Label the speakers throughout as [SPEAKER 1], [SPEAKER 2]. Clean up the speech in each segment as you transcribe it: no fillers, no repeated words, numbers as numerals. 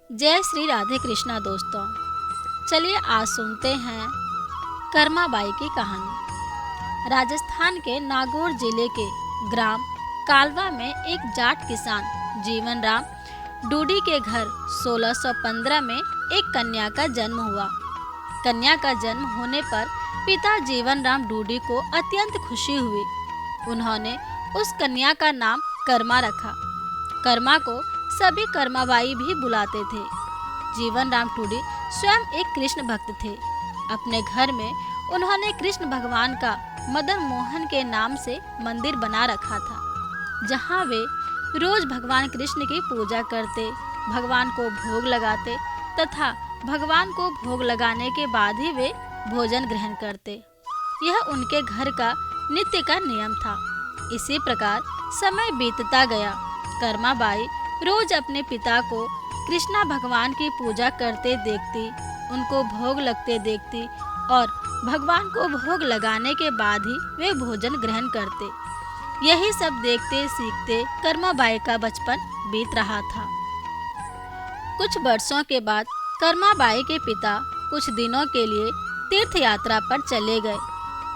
[SPEAKER 1] जय श्री राधे कृष्णा दोस्तों। चलिए आज सुनते हैं कर्माबाई की कहानी। राजस्थान के नागौर जिले के ग्राम कालवा में एक जाट किसान जीवन राम डूडी के घर 1615 में एक कन्या का जन्म हुआ। कन्या का जन्म होने पर पिता जीवन राम डूडी को अत्यंत खुशी हुई। उन्होंने उस कन्या का नाम कर्मा रखा। कर्मा को सभी कर्माबाई भी बुलाते थे। जीवन राम टूडी स्वयं एक कृष्ण भक्त थे। अपने घर में उन्होंने कृष्ण भगवान का मदन मोहन के नाम से मंदिर बना रखा था, जहाँ वे रोज भगवान कृष्ण की पूजा करते, भगवान को भोग लगाते तथा भगवान को भोग लगाने के बाद ही वे भोजन ग्रहण करते। यह उनके घर का नित्य का नियम था। इसी प्रकार समय बीतता गया। कर्माबाई रोज अपने पिता को कृष्णा भगवान की पूजा करते देखती, उनको भोग लगते देखती और भगवान को भोग लगाने के बाद ही वे भोजन ग्रहण करते। यही सब देखते सीखते कर्माबाई का बचपन बीत रहा था। कुछ वर्षों के बाद कर्माबाई के पिता कुछ दिनों के लिए तीर्थ यात्रा पर चले गए।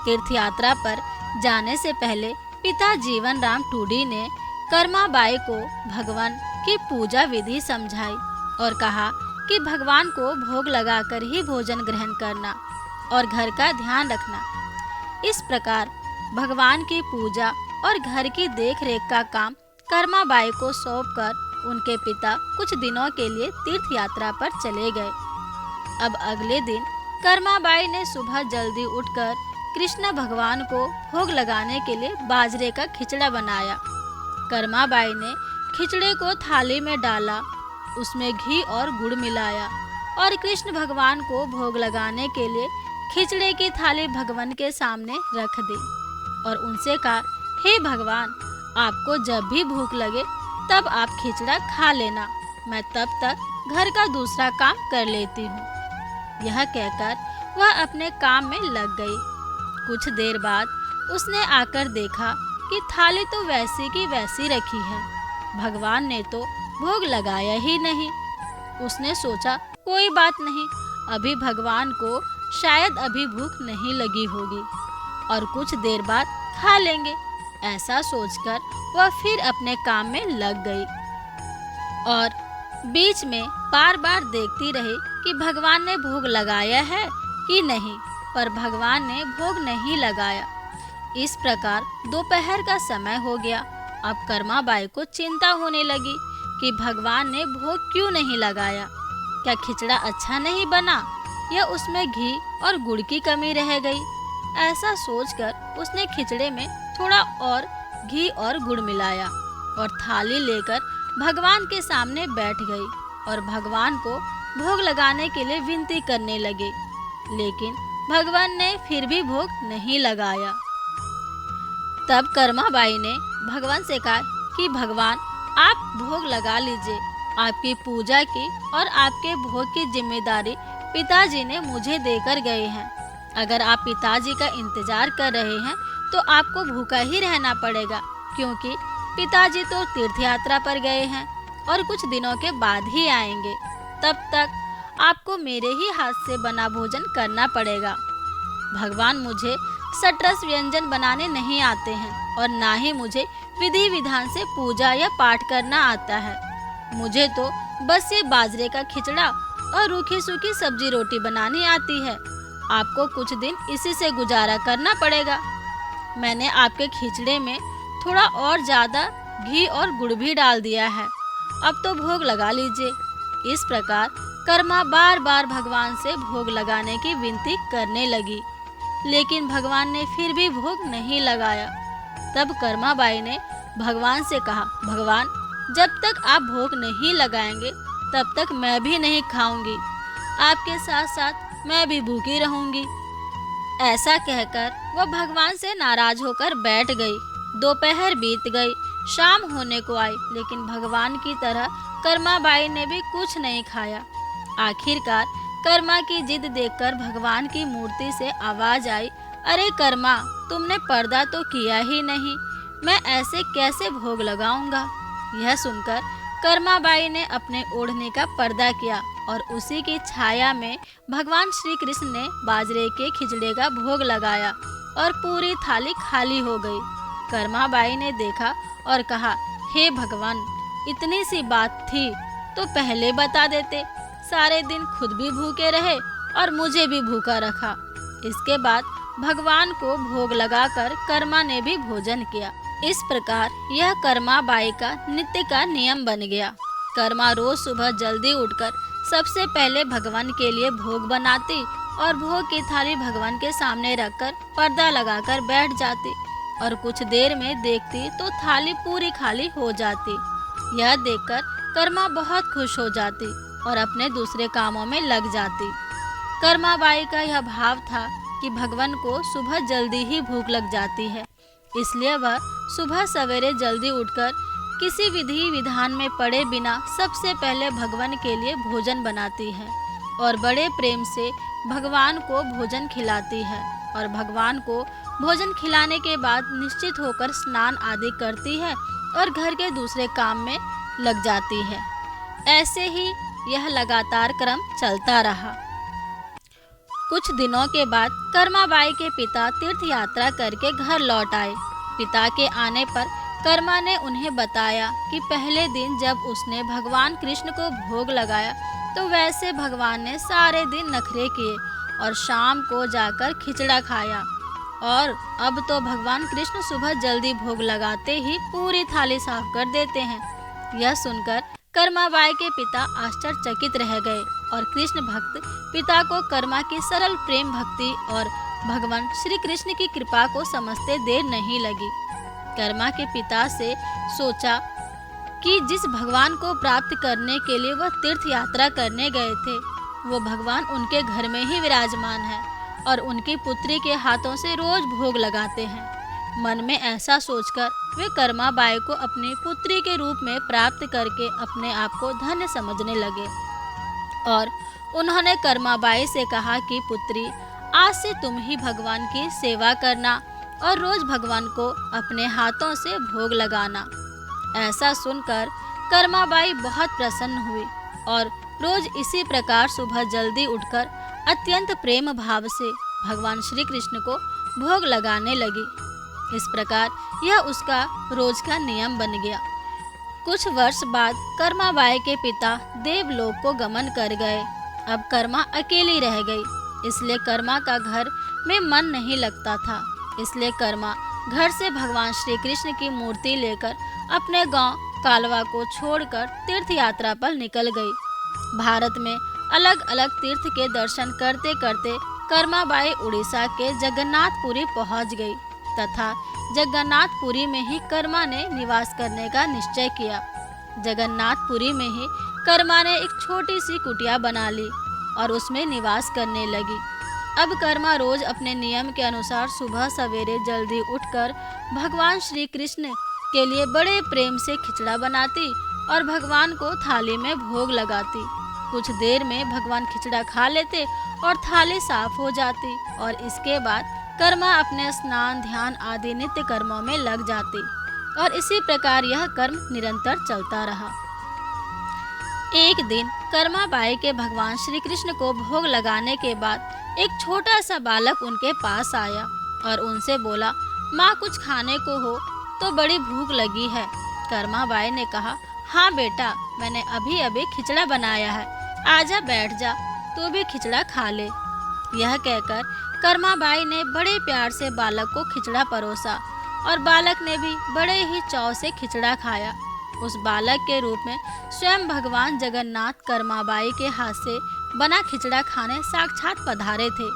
[SPEAKER 1] तीर्थ यात्रा पर जाने से पहले पिता जीवन राम टूडी ने कर्माबाई को भगवान की पूजा विधि समझाई और कहा कि भगवान को भोग लगाकर ही भोजन ग्रहण करना और घर का ध्यान रखना। इस प्रकार भगवान की पूजा और घर की देखरेख का काम कर्माबाई को सौंपकर उनके पिता कुछ दिनों के लिए तीर्थ यात्रा पर चले गए। अब अगले दिन कर्माबाई ने सुबह जल्दी उठकर कृष्ण भगवान को भोग लगाने के लिए बाजरे का खिचड़ा बनाया। कर्माबाई ने खिचड़े को थाली में डाला, उसमें घी और गुड़ मिलाया और कृष्ण भगवान को भोग लगाने के लिए खिचड़े की थाली भगवान के सामने रख दी और उनसे कहा, हे भगवान, आपको जब भी भूख लगे तब आप खिचड़ा खा लेना, मैं तब तक घर का दूसरा काम कर लेती हूँ। यह कहकर वह अपने काम में लग गई। कुछ देर बाद उसने आकर देखा कि थाली तो वैसी की वैसी रखी है, भगवान ने तो भोग लगाया ही नहीं। उसने सोचा कोई बात नहीं, अभी भगवान को शायद अभी भूख नहीं लगी होगी और कुछ देर बाद खा लेंगे। ऐसा सोचकर वह फिर अपने काम में लग गई और बीच में बार बार देखती रही कि भगवान ने भोग लगाया है कि नहीं, पर भगवान ने भोग नहीं लगाया। इस प्रकार दोपहर का समय हो गया। अब कर्माबाई को चिंता होने लगी कि भगवान ने भोग क्यों नहीं लगाया। क्या खिचड़ा अच्छा नहीं बना या उसमें घी और गुड़ की कमी रह गई? ऐसा सोचकर उसने खिचड़े में थोड़ा और घी और गुड़ मिलाया और थाली लेकर भगवान के सामने बैठ गई और भगवान को भोग लगाने के लिए विनती करने लगी, लेकिन भगवान ने फिर भी भोग नहीं लगाया। तब कर्माबाई ने भगवान से कहा कि भगवान, आप भोग लगा लीजिए, आपकी पूजा की और आपके भोग की जिम्मेदारी पिताजी ने मुझे देकर गए हैं। अगर आप पिताजी का इंतजार कर रहे हैं तो आपको भूखा ही रहना पड़ेगा, क्योंकि पिताजी तो तीर्थ यात्रा पर गए हैं और कुछ दिनों के बाद ही आएंगे। तब तक आपको मेरे ही हाथ से बना भोजन करना पड़ेगा। भगवान, मुझे सटरस व्यंजन बनाने नहीं आते हैं और ना ही मुझे विधि विधान से पूजा या पाठ करना आता है। मुझे तो बस ये बाजरे का खिचड़ा और रूखी सूखी सब्जी रोटी बनानी आती है। आपको कुछ दिन इसी से गुजारा करना पड़ेगा। मैंने आपके खिचड़े में थोड़ा और ज़्यादा घी और गुड़ भी डाल दिया है, अब तो भोग लगा लीजिए। इस प्रकार कर्मा बार बार भगवान से भोग लगाने की विनती करने लगी, लेकिन भगवान ने फिर भी भोग नहीं लगाया। तब कर्माबाई ने भगवान से कहा, भगवान, जब तक आप भोग नहीं लगाएंगे तब तक मैं भी नहीं खाऊंगी, आपके साथ साथ मैं भी भूखी रहूंगी। ऐसा कहकर वह भगवान से नाराज होकर बैठ गई। दोपहर बीत गई, शाम होने को आई, लेकिन भगवान की तरह कर्माबाई ने भी कुछ नहीं खाया। आखिरकार कर्मा की जिद देखकर भगवान की मूर्ति से आवाज आई, अरे कर्मा, तुमने पर्दा तो किया ही नहीं, मैं ऐसे कैसे भोग लगाऊंगा। यह सुनकर कर्माबाई ने अपने ओढ़ने का पर्दा किया और उसी की छाया में भगवान श्री कृष्ण ने बाजरे के खिचड़े का भोग लगाया और पूरी थाली खाली हो गई। कर्माबाई ने देखा और कहा, हे भगवान, इतनी सी बात थी तो पहले बता देते। सारे दिन खुद भी भूखे रहे और मुझे भी भूखा रखा। इसके बाद भगवान को भोग लगाकर कर्मा ने भी भोजन किया। इस प्रकार यह कर्माबाई का नित्य का नियम बन गया। कर्मा रोज सुबह जल्दी उठकर सबसे पहले भगवान के लिए भोग बनाती और भोग की थाली भगवान के सामने रखकर पर्दा लगाकर बैठ जाती और कुछ देर में देखती तो थाली पूरी खाली हो जाती। यह देखकर कर्मा बहुत खुश हो जाती और अपने दूसरे कामों में लग जाती। कर्माबाई का यह भाव था कि भगवान को सुबह जल्दी ही भूख लग जाती है, इसलिए वह सुबह सवेरे जल्दी उठकर किसी विधि विधान में पड़े बिना सबसे पहले भगवान के लिए भोजन बनाती है और बड़े प्रेम से भगवान को भोजन खिलाती है और भगवान को भोजन खिलाने के बाद निश्चित होकर स्नान आदि करती है और घर के दूसरे काम में लग जाती है। ऐसे ही यह लगातार क्रम चलता रहा। कुछ दिनों के बाद कर्माबाई के पिता तीर्थ यात्रा करके घर लौट आए। पिता के आने पर कर्मा ने उन्हें बताया कि पहले दिन जब उसने भगवान कृष्ण को भोग लगाया तो वैसे भगवान ने सारे दिन नखरे किए और शाम को जाकर खिचड़ा खाया और अब तो भगवान कृष्ण सुबह जल्दी भोग लगाते ही पूरी थाली साफ कर देते हैं। यह सुनकर कर्माबाई के पिता आश्चर्यचकित रह गए और कृष्ण भक्त पिता को कर्मा की सरल प्रेम भक्ति और भगवान श्री कृष्ण की कृपा को समझते देर नहीं लगी। कर्मा के पिता से सोचा कि जिस भगवान को प्राप्त करने के लिए वह तीर्थ यात्रा करने गए थे वो भगवान उनके घर में ही विराजमान है और उनकी पुत्री के हाथों से रोज भोग लगाते हैं। मन में ऐसा सोचकर वे कर्माबाई को अपनी पुत्री के रूप में प्राप्त करके अपने आप को धन्य समझने लगे और उन्होंने कर्माबाई से कहा कि पुत्री, आज से तुम ही भगवान की सेवा करना और रोज भगवान को अपने हाथों से भोग लगाना। ऐसा सुनकर कर्माबाई बहुत प्रसन्न हुई और रोज इसी प्रकार सुबह जल्दी उठकर अत्यंत प्रेम भाव से भगवान श्री कृष्ण को भोग लगाने लगी। इस प्रकार यह उसका रोज का नियम बन गया। कुछ वर्ष बाद कर्माबाई के पिता देवलोक को गमन कर गए। अब कर्मा अकेली रह गई, इसलिए कर्मा का घर में मन नहीं लगता था। इसलिए कर्मा घर से भगवान श्री कृष्ण की मूर्ति लेकर अपने गांव कालवा को छोड़कर तीर्थ यात्रा पर निकल गई। भारत में अलग अलग तीर्थ के दर्शन करते करते कर्माबाई उड़ीसा के जगन्नाथपुरी पहुंच गई तथा जगन्नाथपुरी में ही कर्मा ने निवास करने का निश्चय किया। जगन्नाथपुरी में ही कर्मा ने एक छोटी सी कुटिया बना ली और उसमें निवास करने लगी। अब कर्मा रोज अपने नियम के अनुसार सुबह सवेरे जल्दी उठकर भगवान श्री कृष्ण के लिए बड़े प्रेम से खिचड़ा बनाती और भगवान को थाली में भोग लगाती। कुछ देर में भगवान खिचड़ा खा लेते और थाली साफ हो जाती और इसके बाद कर्मा अपने स्नान ध्यान आदि नित्य कर्मों में लग जाती और इसी प्रकार यह कर्म निरंतर चलता रहा। एक दिन कर्माबाई के भगवान श्री कृष्ण को भोग लगाने के बाद एक छोटा सा बालक उनके पास आया और उनसे बोला, माँ, कुछ खाने को हो तो बड़ी भूख लगी है। कर्माबाई ने कहा, हाँ बेटा, मैंने अभी अभी खिचड़ा बनाया है, आजा बैठ जा, तू भी खिचड़ा खा ले। यह कहकर कर्माबाई ने बड़े प्यार से बालक को खिचड़ा परोसा और बालक ने भी बड़े ही चाव से खिचड़ा खाया। उस बालक के रूप में स्वयं भगवान जगन्नाथ कर्माबाई के हाथ से बना खिचड़ा खाने साक्षात पधारे थे।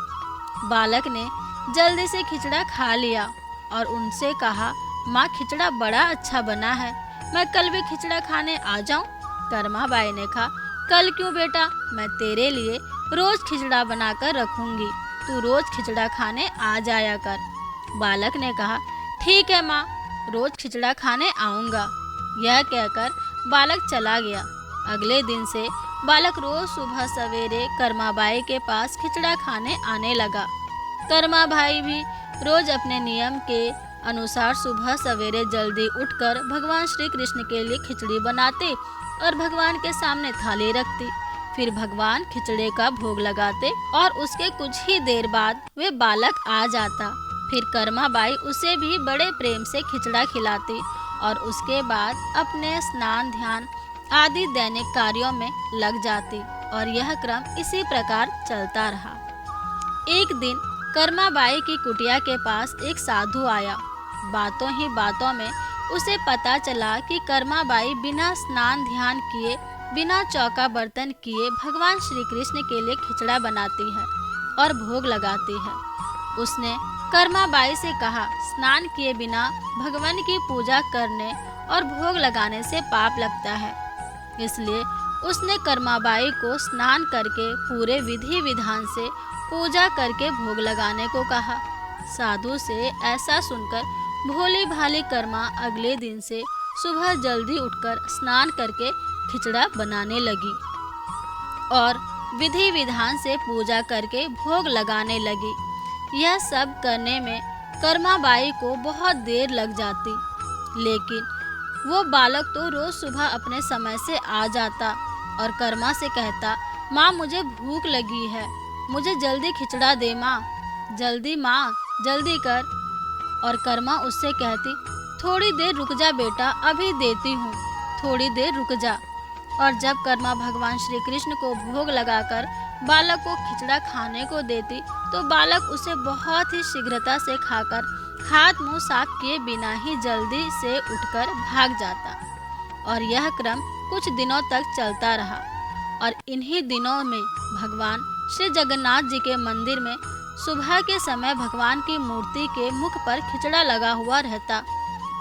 [SPEAKER 1] बालक ने जल्दी से खिचड़ा खा लिया और उनसे कहा, माँ, खिचड़ा बड़ा अच्छा बना है, मैं कल भी खिचड़ा खाने आ जाऊं? कर्माबाई ने कहा, कल क्यों बेटा, मैं तेरे लिए रोज खिचड़ा बनाकर रखूंगी, तू रोज खिचड़ा खाने आ जाया कर। बालक ने कहा, ठीक है माँ, रोज खिचड़ा खाने आऊँगा। यह कहकर बालक चला गया। अगले दिन से बालक रोज सुबह सवेरे कर्माबाई के पास खिचड़ा खाने आने लगा। कर्माबाई भी रोज अपने नियम के अनुसार सुबह सवेरे जल्दी उठकर भगवान श्री कृष्ण के लिए खिचड़ी बनाते और भगवान के सामने थाली रखती। फिर भगवान खिचड़े का भोग लगाते और उसके कुछ ही देर बाद वे बालक आ जाता। फिर कर्मा बाई उसे भी बड़े प्रेम से खिचड़ा खिलाती और उसके बाद अपने स्नान ध्यान आदि दैनिक कार्यों में लग जाती और यह क्रम इसी प्रकार चलता रहा। एक दिन कर्मा बाई की कुटिया के पास एक साधु आया। बातों ही बातों में उसे पता चला कि कर्मा बाई बिना स्नान ध्यान किए, बिना चौका बर्तन किए भगवान श्री कृष्ण के लिए खिचड़ा बनाती है और भोग लगाती है। उसने कर्मा बाई से कहा, स्नान किए बिना भगवान की पूजा करने और भोग लगाने से पाप लगता है। इसलिए उसने कर्मा बाई को स्नान करके पूरे विधि विधान से पूजा करके भोग लगाने को कहा। साधु से ऐसा सुनकर भोली भाली कर्मा अगले दिन से सुबह जल्दी उठकर स्नान करके खिचड़ा बनाने लगी और विधि विधान से पूजा करके भोग लगाने लगी। यह सब करने में कर्मा बाई को बहुत देर लग जाती, लेकिन वो बालक तो रोज सुबह अपने समय से आ जाता और कर्मा से कहता, माँ मुझे भूख लगी है, मुझे जल्दी खिचड़ा दे माँ, जल्दी कर। और कर्मा उससे कहती, थोड़ी देर रुक जा बेटा, अभी देती हूँ, थोड़ी देर रुक जा। और जब कर्मा भगवान श्री कृष्ण को भोग लगाकर बालक को खिचड़ा खाने को देती तो बालक उसे बहुत ही शीघ्रता से खाकर हाथ मुंह साफ किए बिना ही जल्दी से उठकर भाग जाता। और यह क्रम कुछ दिनों तक चलता रहा। और इन्हीं दिनों में भगवान श्री जगन्नाथ जी के मंदिर में सुबह के समय भगवान की मूर्ति के मुख पर खिचड़ा लगा हुआ रहता।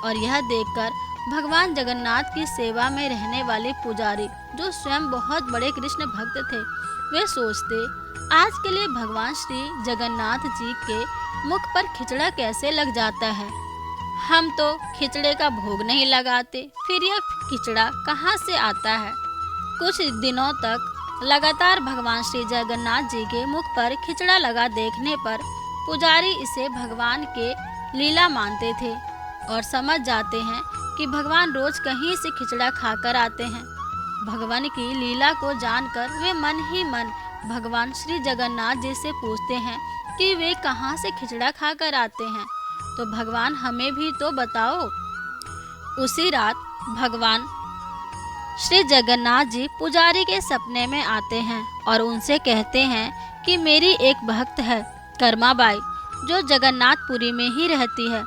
[SPEAKER 1] और यह देखकर भगवान जगन्नाथ की सेवा में रहने वाले पुजारी, जो स्वयं बहुत बड़े कृष्ण भक्त थे, वे सोचते, आज के लिए भगवान श्री जगन्नाथ जी के मुख पर खिचड़ा कैसे लग जाता है। हम तो खिचड़े का भोग नहीं लगाते, फिर यह खिचड़ा कहाँ से आता है। कुछ दिनों तक लगातार भगवान श्री जगन्नाथ जी के मुख पर खिचड़ा लगा देखने पर पुजारी इसे भगवान के लीला मानते थे और समझ जाते हैं कि भगवान रोज कहीं से खिचड़ा खाकर आते हैं। भगवान की लीला को जानकर वे मन ही मन भगवान श्री जगन्नाथ जी से पूछते हैं कि वे कहाँ से खिचड़ा खाकर आते हैं, तो भगवान हमें भी तो बताओ। उसी रात भगवान श्री जगन्नाथ जी पुजारी के सपने में आते हैं और उनसे कहते हैं कि मेरी एक भक्त है कर्मा बाई, जो जगन्नाथपुरी में ही रहती है।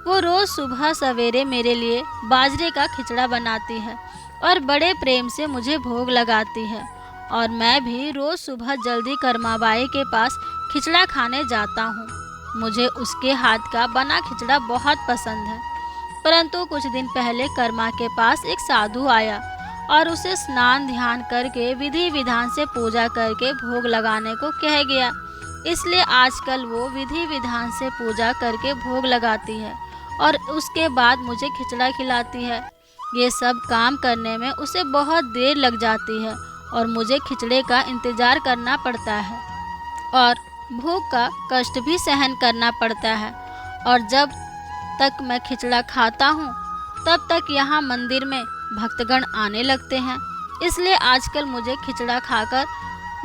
[SPEAKER 1] वो रोज सुबह सवेरे मेरे लिए बाजरे का खिचड़ा बनाती है और बड़े प्रेम से मुझे भोग लगाती है। और मैं भी रोज सुबह जल्दी कर्मा बाई के पास खिचड़ा खाने जाता हूँ। मुझे उसके हाथ का बना खिचड़ा बहुत पसंद है। परंतु कुछ दिन पहले कर्मा के पास एक साधु आया और उसे स्नान ध्यान करके विधि विधान से पूजा करके भोग लगाने को कह गया। इसलिए आजकल वो विधि विधान से पूजा करके भोग लगाती है और उसके बाद मुझे खिचड़ा खिलाती है। ये सब काम करने में उसे बहुत देर लग जाती है और मुझे खिचड़े का इंतजार करना पड़ता है और भूख का कष्ट भी सहन करना पड़ता है। और जब तक मैं खिचड़ा खाता हूँ तब तक यहाँ मंदिर में भक्तगण आने लगते हैं। इसलिए आजकल मुझे खिचड़ा खाकर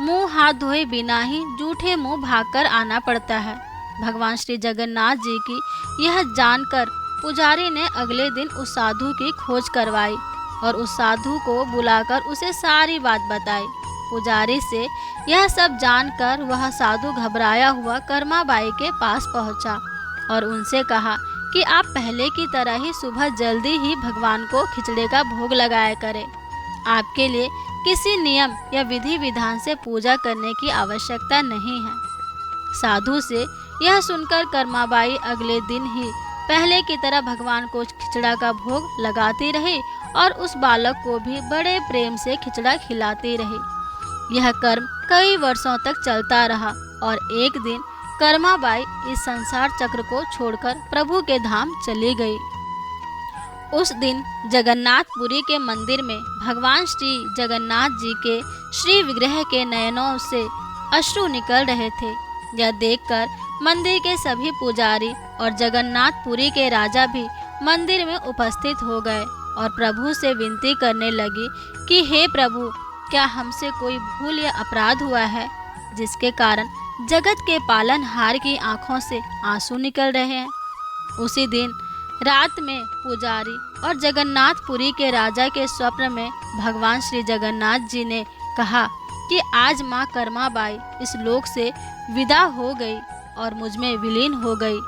[SPEAKER 1] मुंह हाथ धोए बिना ही जूठे मुंह भागकर आना पड़ता है। भगवान श्री जगन्नाथ जी की यह जानकर पुजारी ने अगले दिन उस साधु की खोज करवाई और उस साधु को बुलाकर उसे सारी बात बताई। पुजारी से यह सब जानकर वह साधु घबराया हुआ कर्मा बाई के पास पहुंचा और उनसे कहा कि आप पहले की तरह ही सुबह जल्दी ही भगवान को खिचड़े का भोग लगाया करें। आपके लिए किसी नियम या विधि विधान से पूजा करने की आवश्यकता नहीं है। साधु से यह सुनकर कर्मा बाई अगले दिन ही पहले की तरह भगवान को खिचड़ा का भोग लगाती रही और उस बालक को भी बड़े प्रेम से खिचड़ा खिलाती रही। यह कर्म कई वर्षों तक चलता रहा और एक दिन कर्मा बाई इस संसार चक्र को छोड़कर प्रभु के धाम चली गई। उस दिन जगन्नाथपुरी के मंदिर में भगवान श्री जगन्नाथ जी के श्री विग्रह के नयनों से अश्रु निकल रहे थे। यह देखकर मंदिर के सभी पुजारी और जगन्नाथपुरी के राजा भी मंदिर में उपस्थित हो गए और प्रभु से विनती करने लगी कि हे प्रभु, क्या हमसे कोई भूल या अपराध हुआ है जिसके कारण जगत के पालनहार की आंखों से आंसू निकल रहे हैं। उसी दिन रात में पुजारी और जगन्नाथपुरी के राजा के स्वप्न में भगवान श्री जगन्नाथ जी ने कहा कि आज माँ कर्माबाई इस लोक से विदा हो गई और मुझ में विलीन हो गई,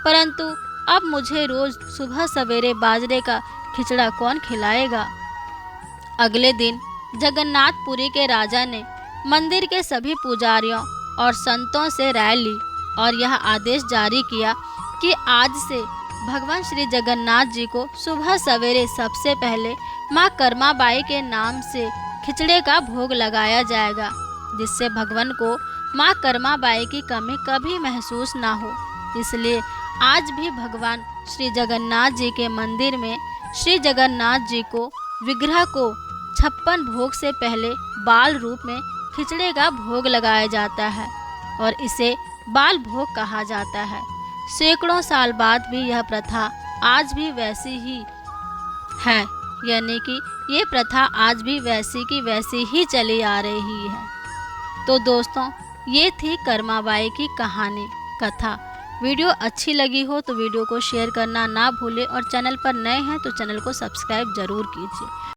[SPEAKER 1] परंतु अब मुझे रोज सुबह सवेरे बाजरे का खिचड़ा कौन खिलाएगा। अगले दिन जगन्नाथपुरी के राजा ने मंदिर के सभी पुजारियों और संतों से राय ली और यह आदेश जारी किया कि आज से भगवान श्री जगन्नाथ जी को सुबह सवेरे सबसे पहले माँ कर्माबाई के नाम से खिचड़े का भोग लगाया जाएगा, जिससे भगवान को माँ कर्माबाई की कमी कभी महसूस ना हो। इसलिए आज भी भगवान श्री जगन्नाथ जी के मंदिर में श्री जगन्नाथ जी को विग्रह को 56 भोग से पहले बाल रूप में खिचड़े का भोग लगाया जाता है और इसे बाल भोग कहा जाता है। सैकड़ों साल बाद भी यह प्रथा आज भी वैसी ही है, यानी कि ये प्रथा आज भी वैसी की वैसी ही चली आ रही है। तो दोस्तों, ये थी कर्माबाई की कहानी कथा। वीडियो अच्छी लगी हो तो वीडियो को शेयर करना ना भूलें और चैनल पर नए हैं तो चैनल को सब्सक्राइब जरूर कीजिए।